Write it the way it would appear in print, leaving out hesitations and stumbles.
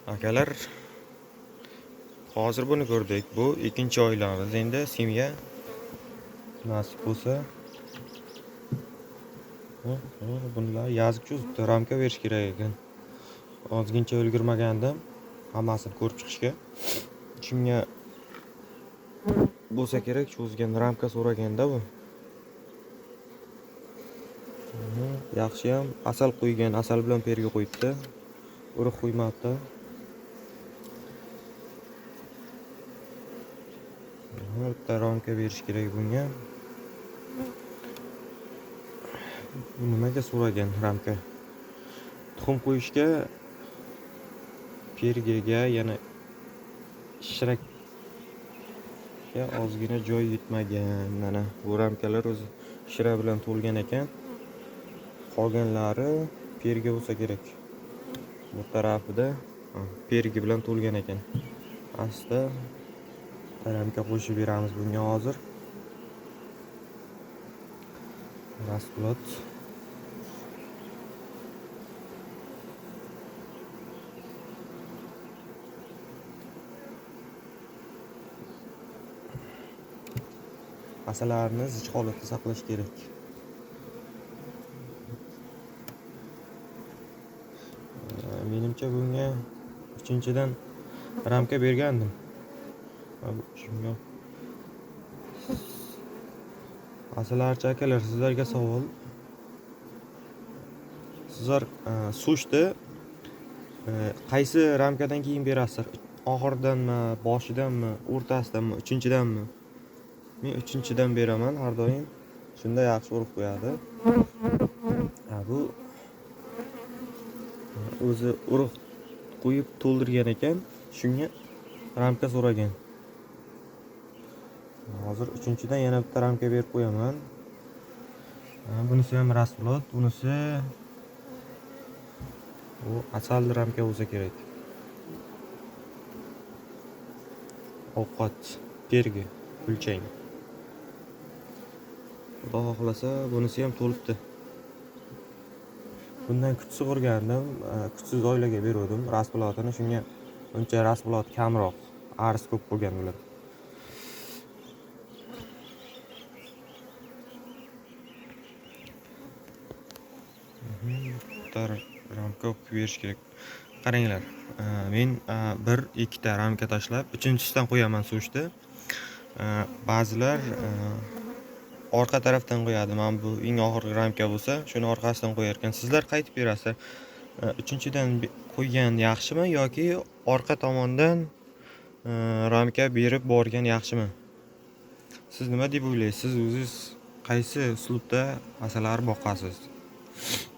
Akalar, hozir buni ko'rdik. Bu ikkinchi oilamiz. Endi semya nasib bo'lsa, bunlar yazib cho'zibdi, ramka berish kerak ekan. Ozgincha ulgurmagandim hammasini ko'rib chiqishga. Kimga bo'lsa kerak cho'zgan ramka so'raganda bu. Yaxshi ham asal qo'ygan, asal bilan perga qo'yibdi. Urug' qo'ymabdi. Bitta ramka berish kerak bunga. Nimaga so'ragan ramka? Tuxum qo'yishga, pergaga, yana shirakga ozgina joy yetmagan. Mana bu ramkalar o'zi shira bilan to'lgan ekan. Qolganlari perga bo'lsa kerak. Bu tarafida perga bilan to'lgan ekan. Asta ramka qo'shib beramiz bunga hozir. Rasplot. Asalarni zich holatda saqlash kerak. Menimcha bunga 3-dan ramka bergandim. Shunga asalarchi akalar, sizlarga savol. Sizlar sushni qaysi ramkadan keyin berasizlar? Oxiridanmi, boshidanmi, o'rtasidanmi, 3-danmi? Men 3-dan beraman har doim. Shunda yaxshi urib qo'yadi. Bu o'zi urug' qo'yib to'ldirgan ekan, shunga ramka so'ragan. Hozir 3-dan yana bitta ramka berib qo'yaman. Bunisi ham rasplot, bunisi bu asalli ramka bo'lsa kerak. Ovqat, perga, kulchang. Xudo xohlasa bunisi ham to'libdi. Bundan kuchsiz urgandim, kuchsiz oilaga berdim rasplotini, shunga uncha rasplot kamroq, arz ko'p bo'lgan ular. Bitta ramka berish kerak. Qaranglar, men 1-2 ta ramka tashlab, 3-dan qo'yaman sushni. Ba'zilar orqa tarafdan qo'yadi. Men bu eng oxirgi ramka bo'lsa, shuni orqasidan qo'yar ekan. Sizlar qaytib berasizlar? 3-dan qo'ygan yaxshimi yoki orqa tomondan ramka berib borgan yaxshimi? Siz nima deb o'ylaysiz? Siz o'zingiz qaysi uslubda asalar boqasiz?